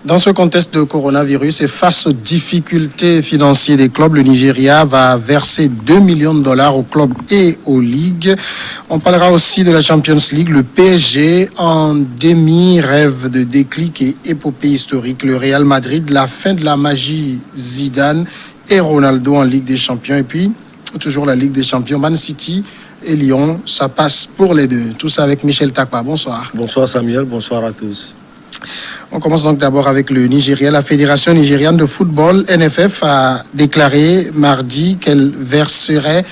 Dans ce contexte de coronavirus et face aux difficultés financières des clubs, le Nigeria va verser 2 millions de dollars aux clubs et aux ligues. On parlera aussi de la Champions League. Le PSG en demi-rêve de déclic et épopée historique. Le Real Madrid, la fin de la magie Zidane et Ronaldo en Ligue des Champions. Et puis, toujours la Ligue des Champions, Man City et Lyon, ça passe pour les deux. Tout ça avec Michel Takpa. Bonsoir. Bonsoir Samuel, bonsoir à tous. On commence donc d'abord avec le Nigeria. La Fédération nigériane de football, NFF, a déclaré mardi qu'elle verserait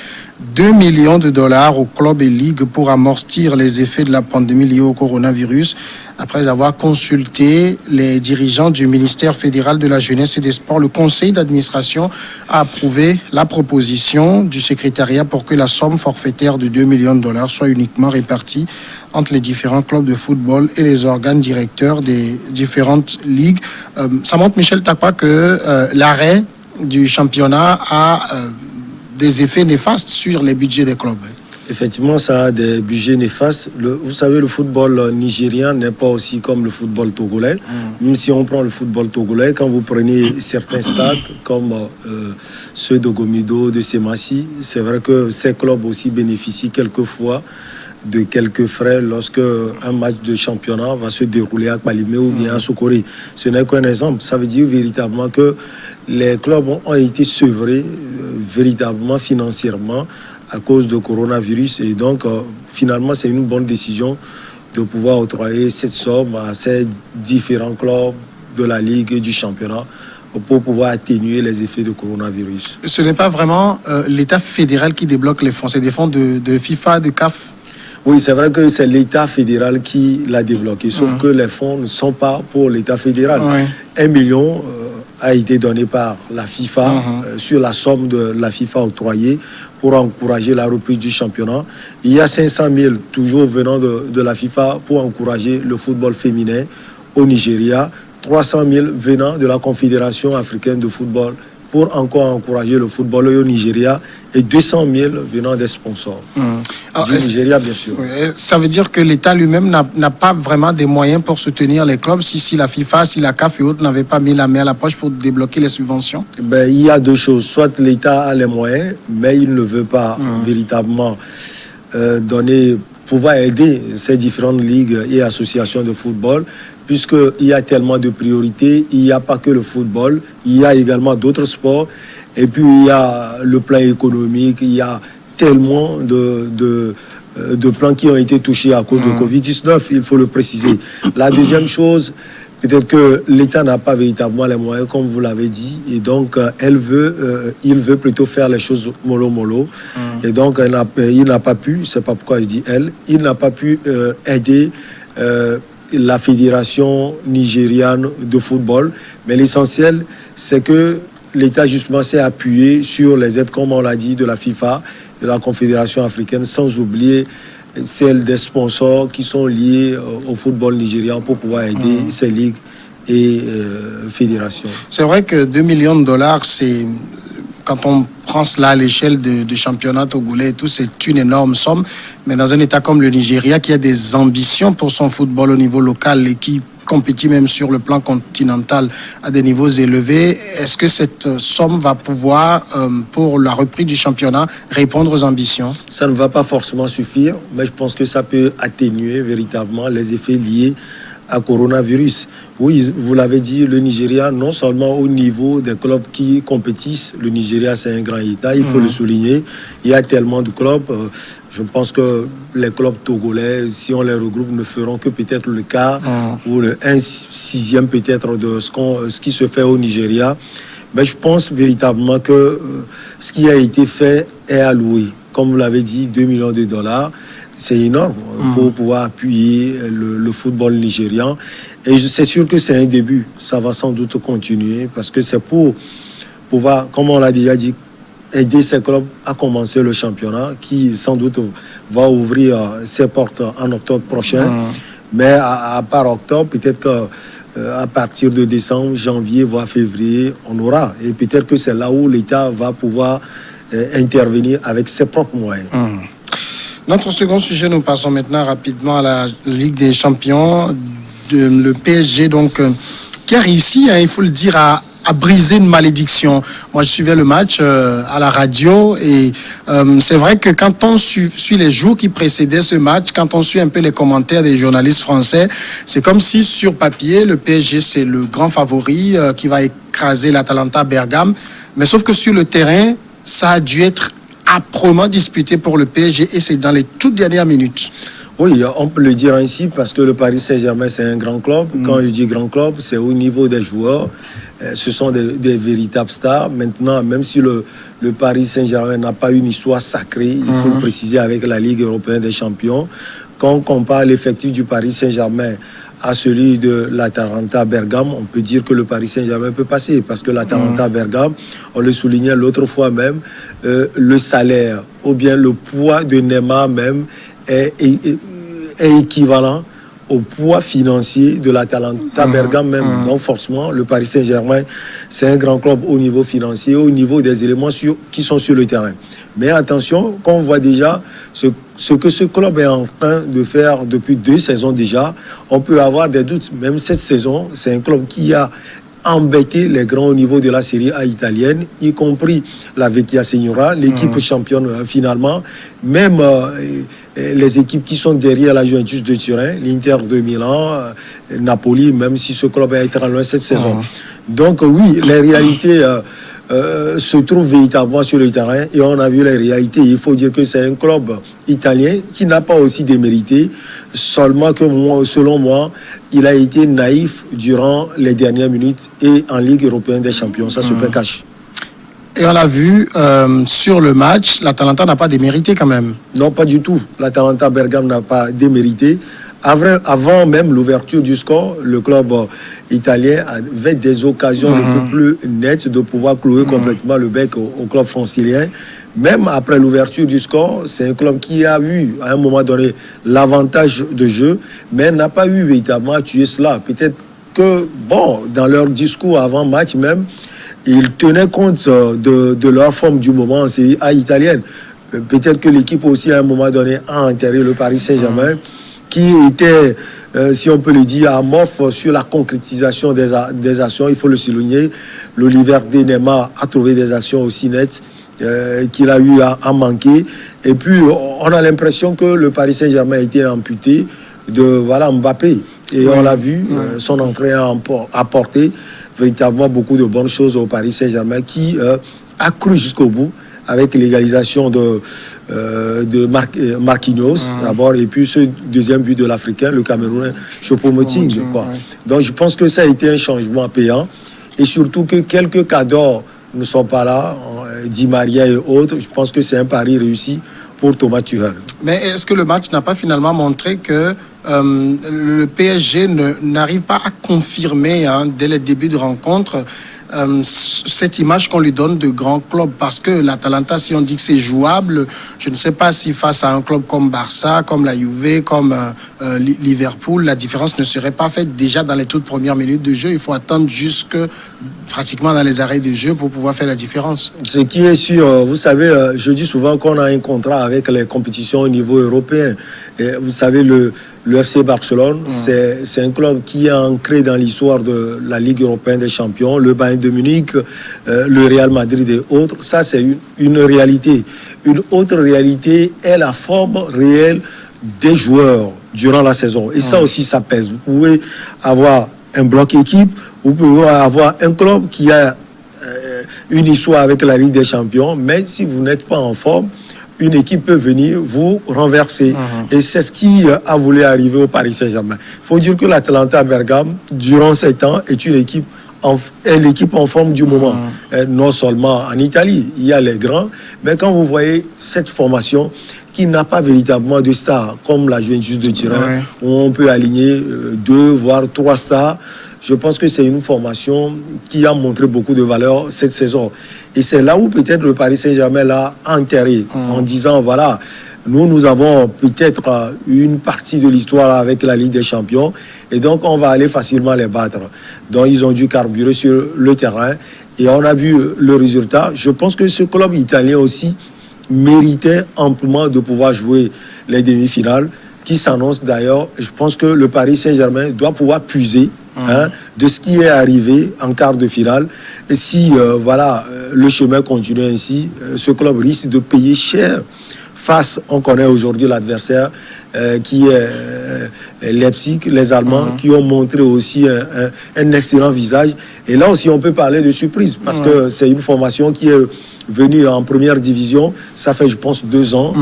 2 millions de dollars aux clubs et ligues pour amortir les effets de la pandémie liée au coronavirus, après avoir consulté les dirigeants du ministère fédéral de la Jeunesse et des Sports. Le conseil d'administration a approuvé la proposition du secrétariat pour que la somme forfaitaire de 2 millions de dollars soit uniquement répartie entre les différents clubs de football et les organes directeurs des différentes ligues. Ça montre, Michel Takpa, que l'arrêt du championnat a des effets néfastes sur les budgets des clubs. Effectivement, ça a des budgets néfastes. Vous savez, le football nigérien n'est pas aussi comme le football togolais. Même si on prend le football togolais, quand vous prenez certains stades comme ceux de Gomido, de Semassi, c'est vrai que ces clubs aussi bénéficient quelquefois de quelques frais lorsque un match de championnat va se dérouler à Kpalimé ou bien à Sokoré. Ce n'est qu'un exemple. Ça veut dire véritablement que les clubs ont été sevrés véritablement financièrement à cause de coronavirus. Et donc, finalement, c'est une bonne décision de pouvoir octroyer cette somme à ces différents clubs de la Ligue et du championnat pour pouvoir atténuer les effets de coronavirus. Ce n'est pas vraiment l'État fédéral qui débloque les fonds, c'est des fonds de FIFA, de CAF. Oui, c'est vrai que c'est l'État fédéral qui l'a débloqué, sauf que les fonds ne sont pas pour l'État fédéral. 1 million a été donné par la FIFA sur la somme de la FIFA octroyée pour encourager la reprise du championnat. Il y a 500 000 toujours venant de la FIFA pour encourager le football féminin au Nigeria, 300 000 venant de la Confédération africaine de football pour encore encourager le football au Nigeria et 200 000 venant des sponsors. Alors, du Nigeria, bien sûr. Ça veut dire que l'État lui-même n'a pas vraiment des moyens pour soutenir les clubs si la FIFA, si la CAF et autres n'avaient pas mis la main à la poche pour débloquer les subventions? Il y a deux choses. Soit l'État a les moyens, mais il ne veut pas véritablement pouvoir aider ces différentes ligues et associations de football, puisqu'il y a tellement de priorités. Il n'y a pas que le football, il y a également d'autres sports. Et puis il y a le plan économique, il y a tellement de plans qui ont été touchés à cause de Covid-19, il faut le préciser. La deuxième chose, peut-être que l'État n'a pas véritablement les moyens, comme vous l'avez dit, et donc il veut plutôt faire les choses mollo. Et donc il n'a pas pu, c'est pas pourquoi je dis il n'a pas pu aider la fédération nigériane de football. Mais l'essentiel, c'est que l'État justement s'est appuyé sur les aides, comme on l'a dit, de la FIFA, de la Confédération africaine, sans oublier celles des sponsors qui sont liés au football nigérian pour pouvoir aider ces ligues et fédérations. C'est vrai que 2 millions de dollars, c'est, quand on prend cela à l'échelle du championnat togolais et tout, c'est une énorme somme. Mais dans un État comme le Nigeria, qui a des ambitions pour son football au niveau local et qui compétit même sur le plan continental à des niveaux élevés, est-ce que cette somme va pouvoir, pour la reprise du championnat, répondre aux ambitions? Ça ne va pas forcément suffire, mais je pense que ça peut atténuer véritablement les effets liés à coronavirus. Oui, vous l'avez dit, le Nigeria, non seulement au niveau des clubs qui compétissent, le Nigeria c'est un grand État, il faut le souligner. Il y a tellement de clubs. Je pense que les clubs togolais, si on les regroupe, ne feront que peut-être le quart ou le 1/6 peut-être de ce qui se fait au Nigeria. Mais je pense véritablement que ce qui a été fait est alloué. Comme vous l'avez dit, 2 millions de dollars. C'est énorme pour pouvoir appuyer le football nigérian. Et c'est sûr que c'est un début. Ça va sans doute continuer parce que c'est pour pouvoir, comme on l'a déjà dit, aider ces clubs à commencer le championnat qui sans doute va ouvrir ses portes en octobre prochain. Mais à part octobre, peut-être qu'à partir de décembre, janvier, voire février, on aura. Et peut-être que c'est là où l'État va pouvoir intervenir avec ses propres moyens. Notre second sujet, nous passons maintenant rapidement à la Ligue des Champions. Le PSG, donc, qui a réussi, hein, il faut le dire, à briser une malédiction. Moi, je suivais le match à la radio et c'est vrai que quand on suit les jours qui précédaient ce match, quand on suit un peu les commentaires des journalistes français, c'est comme si sur papier, le PSG, c'est le grand favori qui va écraser l'Atalanta Bergame. Mais sauf que sur le terrain, ça a dû être âprement disputé pour le PSG et c'est dans les toutes dernières minutes. Oui, on peut le dire ainsi parce que le Paris Saint-Germain, c'est un grand club. Quand je dis grand club, c'est au niveau des joueurs. Ce sont des véritables stars. Maintenant, même si le Paris Saint-Germain n'a pas une histoire sacrée, il faut le préciser avec la Ligue européenne des champions, quand on compare l'effectif du Paris Saint-Germain à celui de l'Atalanta Bergame, on peut dire que le Paris Saint-Germain peut passer parce que l'Atalanta Bergame, on le soulignait l'autre fois même, le salaire ou bien le poids de Neymar même est équivalent au poids financier de l'Atalanta Bergame même. Donc forcément, le Paris Saint-Germain, c'est un grand club au niveau financier, au niveau des éléments qui sont sur le terrain. Mais attention, quand on voit déjà ce que ce club est en train de faire depuis 2 saisons déjà, on peut avoir des doutes. Même cette saison, c'est un club qui a embêté les grands au niveau de la Série A italienne, y compris la Vecchia Signora, l'équipe championne finalement, même les équipes qui sont derrière la Juventus de Turin, l'Inter de Milan, Napoli, même si ce club est très loin cette saison. Donc oui, les réalités se trouvent véritablement sur le terrain et on a vu les réalités. Il faut dire que c'est un club italien qui n'a pas aussi démérité, seulement que selon moi, il a été naïf durant les dernières minutes et en Ligue européenne des champions. Ça se peut cacher. Et on l'a vu sur le match, l'Atalanta n'a pas démérité quand même. Non, pas du tout. L'Atalanta Bergame n'a pas démérité. Avant même l'ouverture du score, le club italien avait des occasions un peu plus nettes de pouvoir clouer complètement le bec au club francilien. Même après l'ouverture du score, c'est un club qui a eu à un moment donné l'avantage de jeu, mais n'a pas eu véritablement à tuer cela. Peut-être que, bon, dans leur discours avant match même, ils tenaient compte de leur forme du moment en Série A italienne. Peut-être que l'équipe aussi à un moment donné a enterré le Paris Saint-Germain, qui était, si on peut le dire, amorphe sur la concrétisation des actions. Il faut le souligner. L'Olivier de Neymar a trouvé des actions aussi nettes qu'il a eu à manquer. Et puis, on a l'impression que le Paris Saint-Germain a été amputé de Mbappé. Et on l'a vu, son entrée a apporté véritablement beaucoup de bonnes choses au Paris Saint-Germain qui a cru jusqu'au bout avec l'égalisation de Marquinhos d'abord et puis ce deuxième but de l'Africain, le Camerounais Choupo-Moting. Donc je pense que ça a été un changement payant et surtout que quelques cadors ne sont pas là, Di Maria et autres. Je pense que c'est un pari réussi pour Thomas Tuchel. Mais est-ce que le match n'a pas finalement montré que le PSG n'arrive pas à confirmer dès le début de rencontre cette image qu'on lui donne de grand club, parce que l'Atalanta, si on dit que c'est jouable, je ne sais pas si face à un club comme Barça, comme la Juve, comme Liverpool, la différence ne serait pas faite déjà dans les toutes premières minutes de jeu. Il faut attendre jusque pratiquement dans les arrêts de jeu pour pouvoir faire la différence. Ce qui est sûr, vous savez, je dis souvent qu'on a un contrat avec les compétitions au niveau européen. Et vous savez, le FC Barcelone, c'est un club qui est ancré dans l'histoire de la Ligue européenne des champions, le Bayern de Munich, le Real Madrid et autres. Ça, c'est une réalité. Une autre réalité est la forme réelle des joueurs durant la saison. Et ça aussi, ça pèse. Vous pouvez avoir un bloc équipe, vous pouvez avoir un club qui a une histoire avec la Ligue des champions, mais si vous n'êtes pas en forme, une équipe peut venir vous renverser. Et c'est ce qui a voulu arriver au Paris Saint-Germain. Il faut dire que l'Atalanta Bergame, durant 7 ans, est l'équipe en forme du moment. Non seulement en Italie, il y a les grands, mais quand vous voyez cette formation qui n'a pas véritablement de stars, comme la Juventus de Turin, où on peut aligner 2 voire 3 stars, je pense que c'est une formation qui a montré beaucoup de valeur cette saison. Et c'est là où peut-être le Paris Saint-Germain l'a enterré en disant, voilà, nous avons peut-être une partie de l'histoire avec la Ligue des Champions et donc on va aller facilement les battre. Donc ils ont dû carburer sur le terrain et on a vu le résultat. Je pense que ce club italien aussi méritait amplement de pouvoir jouer les demi-finales qui s'annoncent d'ailleurs. Je pense que le Paris Saint-Germain doit pouvoir puiser de ce qui est arrivé en quart de finale. Et si le chemin continue ainsi, ce club risque de payer cher face, on connaît aujourd'hui l'adversaire qui est Leipzig, les Allemands, qui ont montré aussi un excellent visage. Et là aussi, on peut parler de surprise, parce que c'est une formation qui est venue en première division, ça fait, je pense, 2 ans,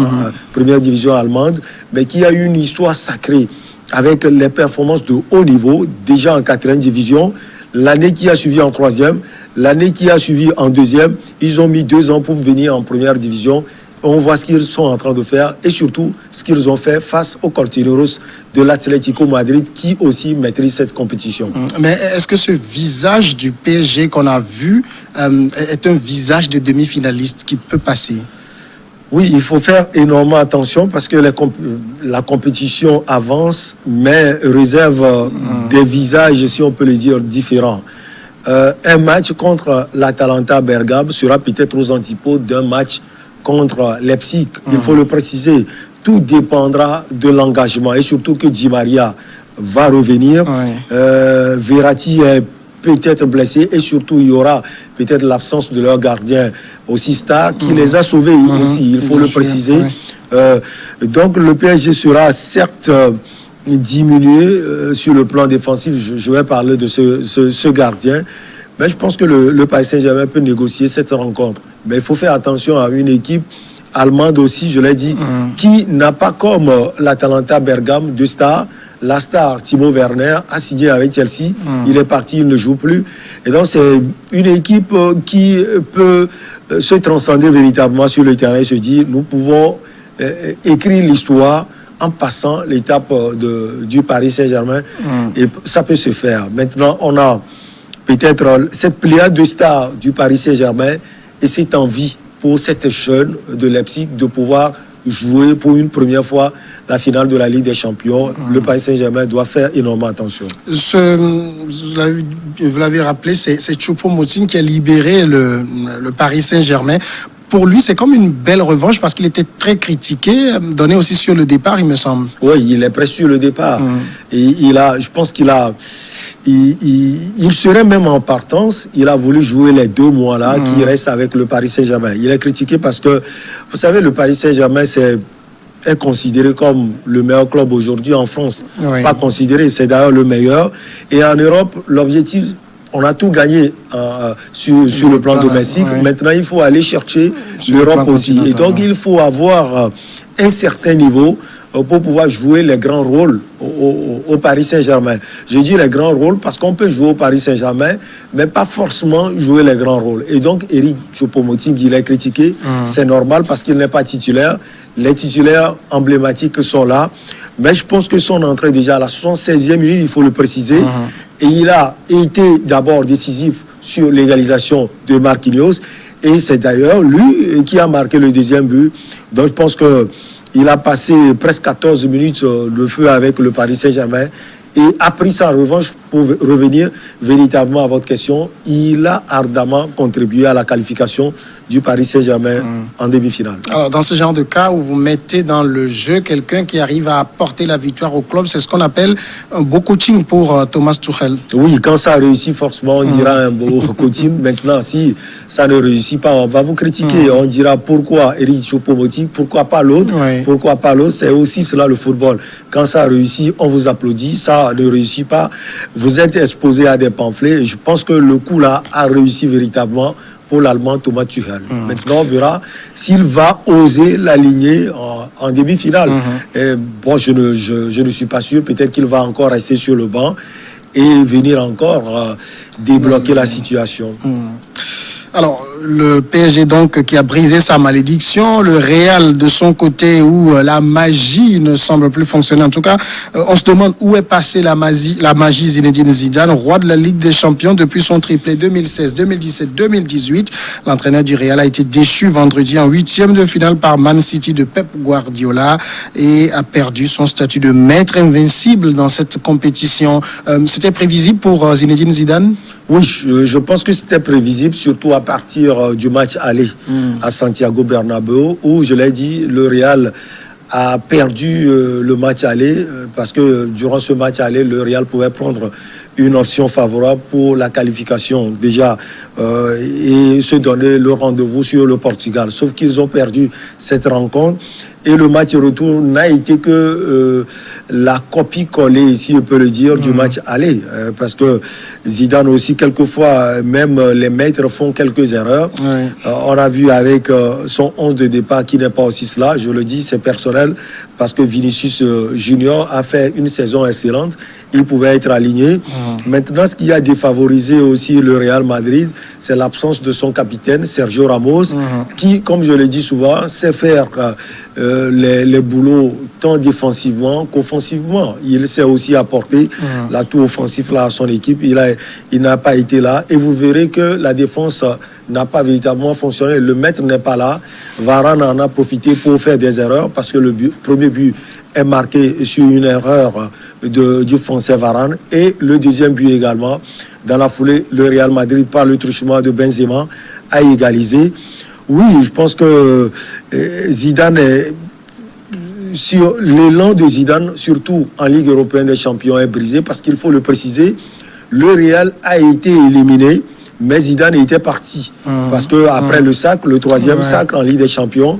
première division allemande, mais qui a eu une histoire sacrée, avec les performances de haut niveau, déjà en 4e division, l'année qui a suivi en 3e, l'année qui a suivi en 2e, ils ont mis 2 ans pour venir en première division. On voit ce qu'ils sont en train de faire et surtout ce qu'ils ont fait face aux Colchoneros de l'Atlético Madrid qui aussi maîtrise cette compétition. Mais est-ce que ce visage du PSG qu'on a vu est un visage de demi-finaliste qui peut passer? Oui, il faut faire énormément attention parce que la compétition avance, mais réserve des visages, si on peut le dire, différents. Un match contre l'Atalanta Bergame sera peut-être aux antipodes d'un match contre Leipzig. Il faut le préciser. Tout dépendra de l'engagement et surtout que Di Maria va revenir. Verratti est peut-être blessé et surtout il y aura peut-être l'absence de leur gardien aussi star qui les a sauvés aussi, il faut le préciser. Donc le PSG sera certes diminué sur le plan défensif. Je vais parler de ce gardien. Mais je pense que le Paris Saint-Germain peut négocier cette rencontre. Mais il faut faire attention à une équipe allemande aussi, je l'ai dit, qui n'a pas comme l'Atalanta Bergame de stars. La star, Timo Werner, a signé avec Chelsea. Il est parti, il ne joue plus. Et donc, c'est une équipe qui peut se transcender véritablement sur le terrain et se dire, nous pouvons écrire l'histoire en passant l'étape du Paris Saint-Germain. Et ça peut se faire. Maintenant, on a peut-être cette pléiade de stars du Paris Saint-Germain et cette envie pour cette jeune de Leipzig de pouvoir jouer pour une première fois la finale de la Ligue des Champions. Le Paris Saint-Germain doit faire énormément attention. Vous l'avez rappelé, c'est Choupo-Moting qui a libéré le Paris Saint-Germain. Pour lui, c'est comme une belle revanche parce qu'il était très critiqué, donné aussi sur le départ, il me semble. Oui, il est presque sur le départ. Et je pense qu'il serait même en partance. Il a voulu jouer les 2 mois-là qui restent avec le Paris Saint-Germain. Il est critiqué parce que, vous savez, le Paris Saint-Germain, est considéré comme le meilleur club aujourd'hui en France. Pas considéré, c'est d'ailleurs le meilleur. Et en Europe, l'objectif, on a tout gagné sur le plan domestique. Maintenant, il faut aller chercher l'Europe aussi. Et donc, il faut avoir un certain niveau pour pouvoir jouer les grands rôles au Paris Saint-Germain. Je dis les grands rôles parce qu'on peut jouer au Paris Saint-Germain, mais pas forcément jouer les grands rôles. Et donc, Eric Choupo-Moting, il est critiqué. C'est normal parce qu'il n'est pas titulaire. Les titulaires emblématiques sont là. Mais je pense que son entrée déjà à la 76e minute, il faut le préciser. Et il a été d'abord décisif sur l'égalisation de Marquinhos. Et c'est d'ailleurs lui qui a marqué le 2e but. Donc je pense qu'il a passé presque 14 minutes de feu avec le Paris Saint-Germain. Et a pris sa revanche pour revenir véritablement à votre question. Il a ardemment contribué à la qualification du Paris Saint-Germain en demi-finale. Alors, dans ce genre de cas où vous mettez dans le jeu quelqu'un qui arrive à apporter la victoire au club, c'est ce qu'on appelle un beau coaching pour Thomas Tuchel. Oui, quand ça réussit, forcément, on dira un beau coaching. Maintenant, si ça ne réussit pas, on va vous critiquer. On dira pourquoi Eric Choupo-Moting, pourquoi pas l'autre, pourquoi pas l'autre. C'est aussi cela le football. Quand ça réussit, on vous applaudit. Ça ne réussit pas, vous êtes exposé à des pamphlets. Je pense que le coup là a réussi véritablement pour l'Allemand Thomas Tuchel. Maintenant, on verra s'il va oser l'aligner en demi-finale. Bon, je ne suis pas sûr. Peut-être qu'il va encore rester sur le banc et venir encore débloquer la situation. Alors, le PSG donc qui a brisé sa malédiction, le Real de son côté où la magie ne semble plus fonctionner. En tout cas, on se demande où est passée la magie Zinedine Zidane, roi de la Ligue des Champions depuis son triplé 2016, 2017, 2018. L'entraîneur du Real a été déchu vendredi en 8e de finale par Man City de Pep Guardiola et a perdu son statut de maître invincible dans cette compétition. C'était prévisible pour Zinedine Zidane ? Oui, je pense que c'était prévisible, surtout à partir du match aller à Santiago Bernabéu, où, je l'ai dit, le Real a perdu le match aller, parce que durant ce match aller, le Real pouvait prendre une option favorable pour la qualification déjà et se donner le rendez-vous sur le Portugal. Sauf qu'ils ont perdu cette rencontre et le match retour n'a été que la copie collée, si on peut le dire, du match aller. Parce que Zidane aussi, quelquefois, même les maîtres font quelques erreurs. On a vu avec son 11 de départ qui n'est pas aussi cela, je le dis, c'est personnel, parce que Vinicius Junior a fait une saison excellente. Il pouvait être aligné. Maintenant, ce qui a défavorisé aussi le Real Madrid, c'est l'absence de son capitaine, Sergio Ramos, qui, comme je le dis souvent, sait faire les boulots tant défensivement qu'offensivement. Il sait aussi apporter l'atout offensif là à son équipe. Il n'a pas été là. Et vous verrez que la défense n'a pas véritablement fonctionné. Le maître n'est pas là. Varane en a profité pour faire des erreurs parce que le premier but est marqué sur une erreur du Français Varane. Et le deuxième but également, dans la foulée, le Real Madrid, par le truchement de Benzema, a égalisé. Oui, je pense que Zidane est... Sur l'élan de Zidane, surtout en Ligue européenne des champions, est brisé parce qu'il faut le préciser, le Real a été éliminé, mais Zidane était parti. Parce qu'après le sacre, le troisième sacre en Ligue des champions,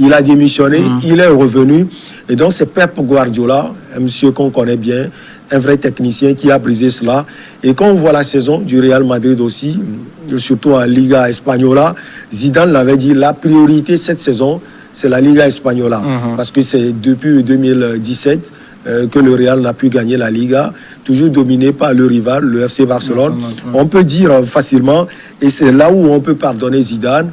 il a démissionné, il est revenu. Et donc c'est Pep Guardiola, un monsieur qu'on connaît bien, un vrai technicien qui a brisé cela. Et quand on voit la saison du Real Madrid aussi, surtout en Liga Espagnola, Zidane l'avait dit, la priorité cette saison, c'est la Liga Espagnola. Parce que c'est depuis 2017 que le Real n'a pu gagner la Liga, toujours dominé par le rival, le FC Barcelone. On peut dire facilement, et c'est là où on peut pardonner Zidane,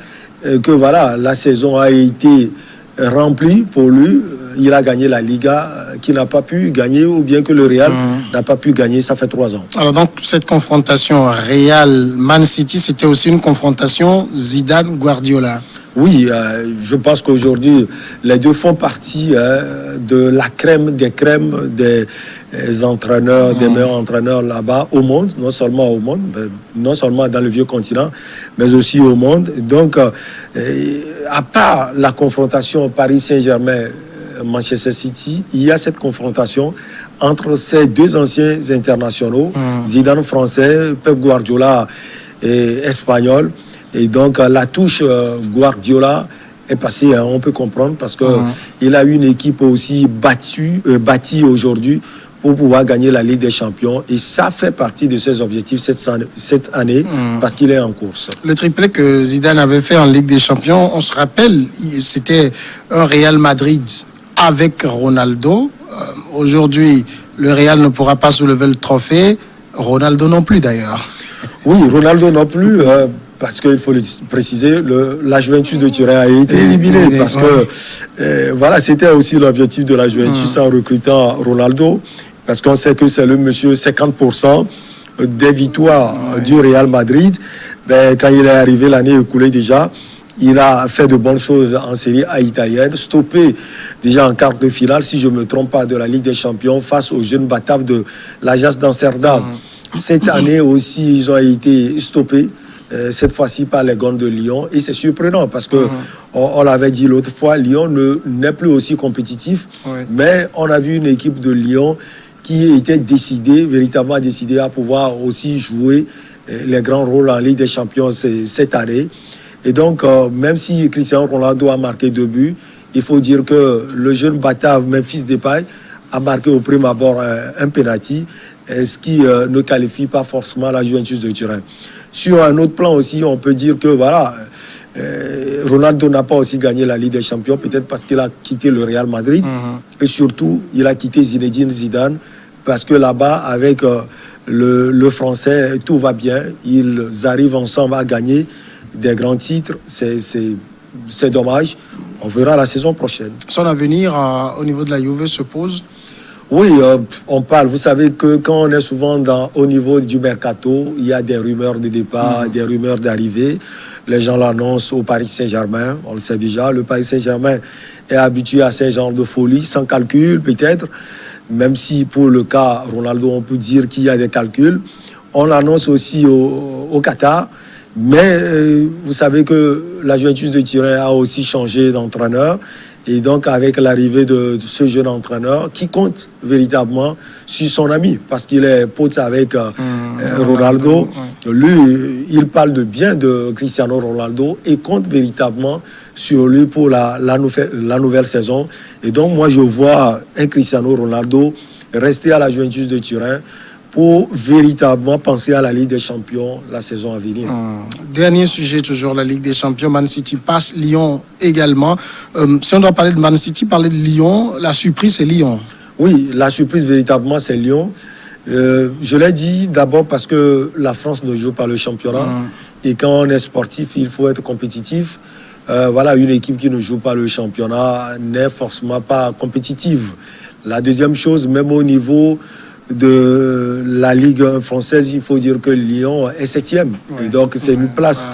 que voilà, la saison a été remplie pour lui. Il a gagné la Liga qui n'a pas pu gagner, ou bien que le Real n'a pas pu gagner, ça fait 3 ans. Alors donc cette confrontation Real-Man City, c'était aussi une confrontation Zidane-Guardiola. Oui, je pense qu'aujourd'hui, les deux font partie de la crème des entraîneurs, des meilleurs entraîneurs là-bas au monde, non seulement au monde, non seulement dans le vieux continent, mais aussi au monde. Donc, à part la confrontation Paris Saint-Germain-Manchester City, il y a cette confrontation entre ces deux anciens internationaux, Zidane français, Pep Guardiola espagnol. Et donc, la touche Guardiola est passée, on peut comprendre, parce qu'il a une équipe aussi bâtie aujourd'hui pour pouvoir gagner la Ligue des Champions. Et ça fait partie de ses objectifs cette année, parce qu'il est en course. Le triplé que Zidane avait fait en Ligue des Champions, on se rappelle, c'était un Real Madrid avec Ronaldo. Aujourd'hui, le Real ne pourra pas soulever le trophée. Ronaldo non plus, d'ailleurs. Oui, Ronaldo non plus... parce qu'il faut le préciser, la Juventus de Turin a été éliminée. Parce que, voilà, c'était aussi l'objectif de la Juventus en recrutant Ronaldo. Parce qu'on sait que c'est le monsieur 50% des victoires du Real Madrid. Ben, quand il est arrivé l'année écoulée déjà, il a fait de bonnes choses en Série A italienne, stoppé déjà en quart de finale, si je ne me trompe pas, de la Ligue des Champions face aux jeunes Bataves de l'Ajax d'Amsterdam. Cette année aussi, ils ont été stoppés. Cette fois-ci par les Gonds de Lyon, et c'est surprenant parce que on l'avait dit l'autre fois, Lyon n'est plus aussi compétitif, mais on a vu une équipe de Lyon qui était véritablement décidée à pouvoir aussi jouer les grands rôles en Ligue des Champions cette année. Et donc, même si Cristiano Ronaldo a marqué 2 buts, il faut dire que le jeune Batave Memphis Depay a marqué au prime abord un penalty, ce qui ne qualifie pas forcément la Juventus de Turin. Sur un autre plan aussi, on peut dire que voilà, Ronaldo n'a pas aussi gagné la Ligue des Champions, peut-être parce qu'il a quitté le Real Madrid. Et surtout, il a quitté Zinedine Zidane, parce que là-bas, avec le Français, tout va bien. Ils arrivent ensemble à gagner des grands titres. C'est dommage. On verra la saison prochaine. Son avenir au niveau de la Juve se pose? Oui, on parle. Vous savez que quand on est souvent au niveau du mercato, il y a des rumeurs de départ, des rumeurs d'arrivée. Les gens l'annoncent au Paris Saint-Germain, on le sait déjà. Le Paris Saint-Germain est habitué à ce genre de folie, sans calcul peut-être. Même si pour le cas Ronaldo, on peut dire qu'il y a des calculs. On l'annonce aussi au Qatar. Mais vous savez que la Juventus de Turin a aussi changé d'entraîneur. Et donc, avec l'arrivée de ce jeune entraîneur qui compte véritablement sur son ami, parce qu'il est pote avec Ronaldo. Lui, il parle de bien de Cristiano Ronaldo et compte véritablement sur lui pour la nouvelle saison. Et donc, moi, je vois un Cristiano Ronaldo rester à la Juventus de Turin pour véritablement penser à la Ligue des Champions la saison à venir. Dernier sujet, toujours la Ligue des Champions. Man City passe, Lyon également. Si on doit parler de Man City, parler de Lyon, la surprise, c'est Lyon. Oui, la surprise, véritablement, c'est Lyon. Je l'ai dit d'abord parce que la France ne joue pas le championnat. Et quand on est sportif, il faut être compétitif. Voilà, une équipe qui ne joue pas le championnat n'est forcément pas compétitive. La deuxième chose, même au niveau de la Ligue française, il faut dire que Lyon est 7e. Et donc, c'est une place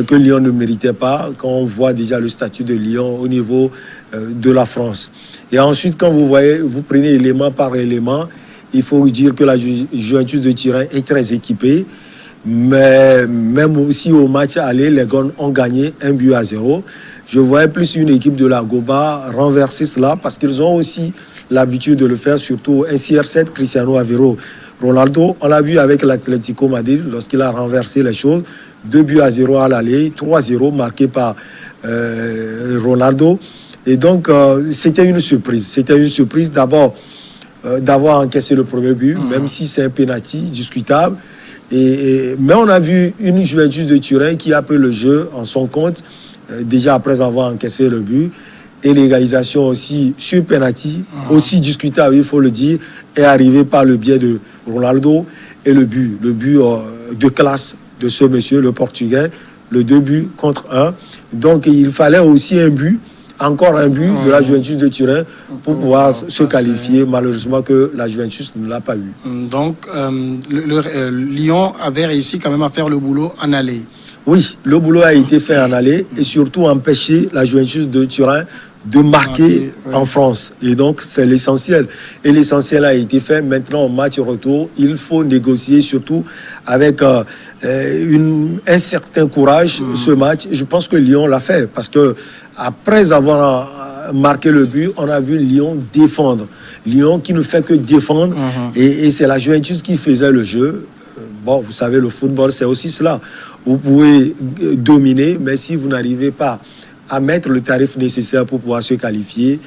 que Lyon ne méritait pas quand on voit déjà le statut de Lyon au niveau de la France. Et ensuite, quand vous prenez élément par élément, il faut dire que la Juventus de Turin est très équipée. Mais même aussi au match aller, les Gones ont gagné 1-0. Je voyais plus une équipe de la Goba renverser cela parce qu'ils ont aussi l'habitude de le faire, surtout un CR7, Cristiano Ronaldo. On l'a vu avec l'Atlético Madrid lorsqu'il a renversé les choses. 2-0 à l'aller, 3-0 marqué par Ronaldo. Et donc, c'était une surprise. C'était une surprise d'abord d'avoir encaissé le premier but, même si c'est un penalty discutable. Mais on a vu une Juventus de Turin qui a pris le jeu en son compte, déjà après avoir encaissé le but. Et l'égalisation aussi sur penalty, aussi discutable, il faut le dire, est arrivée par le biais de Ronaldo. Et le but de classe de ce monsieur, le Portugais, le 2-1. Donc il fallait aussi encore un but de la Juventus de Turin pour pouvoir se qualifier. Malheureusement que la Juventus ne l'a pas eu. Donc Lyon avait réussi quand même à faire le boulot en aller. Oui, le boulot a été fait en aller et surtout empêcher la Juventus de Turin de marquer en France. Et donc, c'est l'essentiel. Et l'essentiel a été fait. Maintenant, au match retour, il faut négocier surtout avec un certain courage ce match. Je pense que Lyon l'a fait parce que après avoir marqué le but, on a vu Lyon défendre. Lyon qui ne fait que défendre. Et c'est la Juventus qui faisait le jeu. Bon, vous savez, le football, c'est aussi cela. Vous pouvez dominer, mais si vous n'arrivez pas à mettre le tarif nécessaire pour pouvoir se qualifier,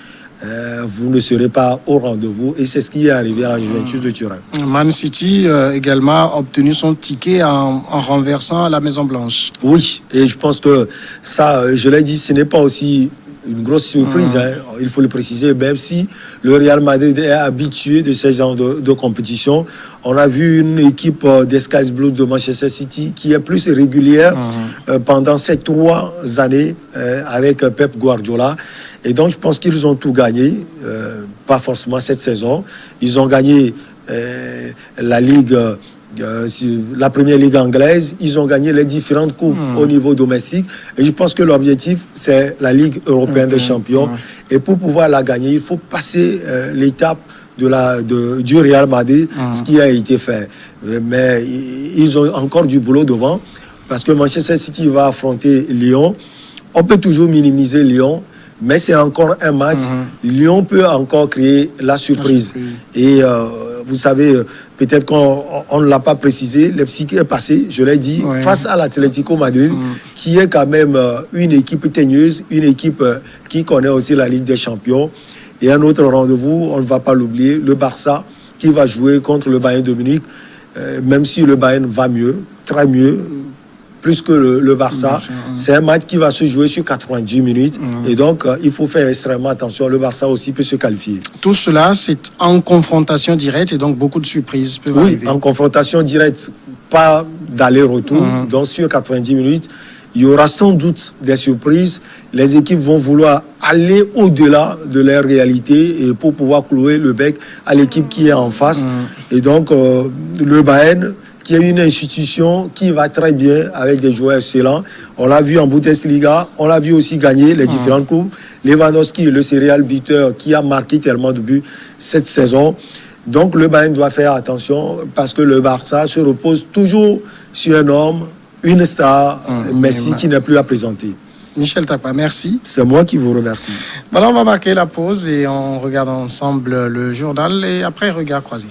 vous ne serez pas au rendez-vous. Et c'est ce qui est arrivé à la Juventus de Turin. Man City également a obtenu son ticket en renversant la Maison-Blanche. Oui, et je pense que ça, je l'ai dit, ce n'est pas aussi une grosse surprise, il faut le préciser, même si le Real Madrid est habitué de ce genre de compétition. On a vu une équipe des Sky Blues de Manchester City qui est plus régulière pendant ces 3 années avec Pep Guardiola. Et donc, je pense qu'ils ont tout gagné, pas forcément cette saison. Ils ont gagné la Ligue... la première ligue anglaise, ils ont gagné les différentes coupes au niveau domestique et je pense que l'objectif c'est la Ligue européenne des champions et pour pouvoir la gagner il faut passer l'étape du Real Madrid, ce qui a été fait, mais ils ont encore du boulot devant parce que Manchester City va affronter Lyon. On peut toujours minimiser Lyon, mais c'est encore un match. Lyon peut encore créer la surprise. Et vous savez, peut-être qu'on ne l'a pas précisé, Leipzig est passé, je l'ai dit, face à l'Atlético Madrid, qui est quand même une équipe teigneuse, une équipe qui connaît aussi la Ligue des Champions. Et un autre rendez-vous, on ne va pas l'oublier, le Barça, qui va jouer contre le Bayern de Munich, même si le Bayern va mieux, très mieux, plus que le Barça. C'est un match qui va se jouer sur 90 minutes. Et donc, il faut faire extrêmement attention. Le Barça aussi peut se qualifier. Tout cela, c'est en confrontation directe et donc beaucoup de surprises peuvent arriver. En confrontation directe, pas d'aller-retour. Donc, sur 90 minutes, il y aura sans doute des surprises. Les équipes vont vouloir aller au-delà de leur réalité et pour pouvoir clouer le bec à l'équipe qui est en face. Et donc, le Bayern, qui est une institution qui va très bien avec des joueurs excellents. On l'a vu en Bundesliga, on l'a vu aussi gagner les différentes coupes. Lewandowski, le serial buteur qui a marqué tellement de buts cette saison. Donc le Bayern doit faire attention parce que le Barça se repose toujours sur un homme, une star, Messi qui n'est plus à présenter. Michel Takpa, merci. C'est moi qui vous remercie. Voilà, on va marquer la pause et on regarde ensemble le journal et après, regard croisé.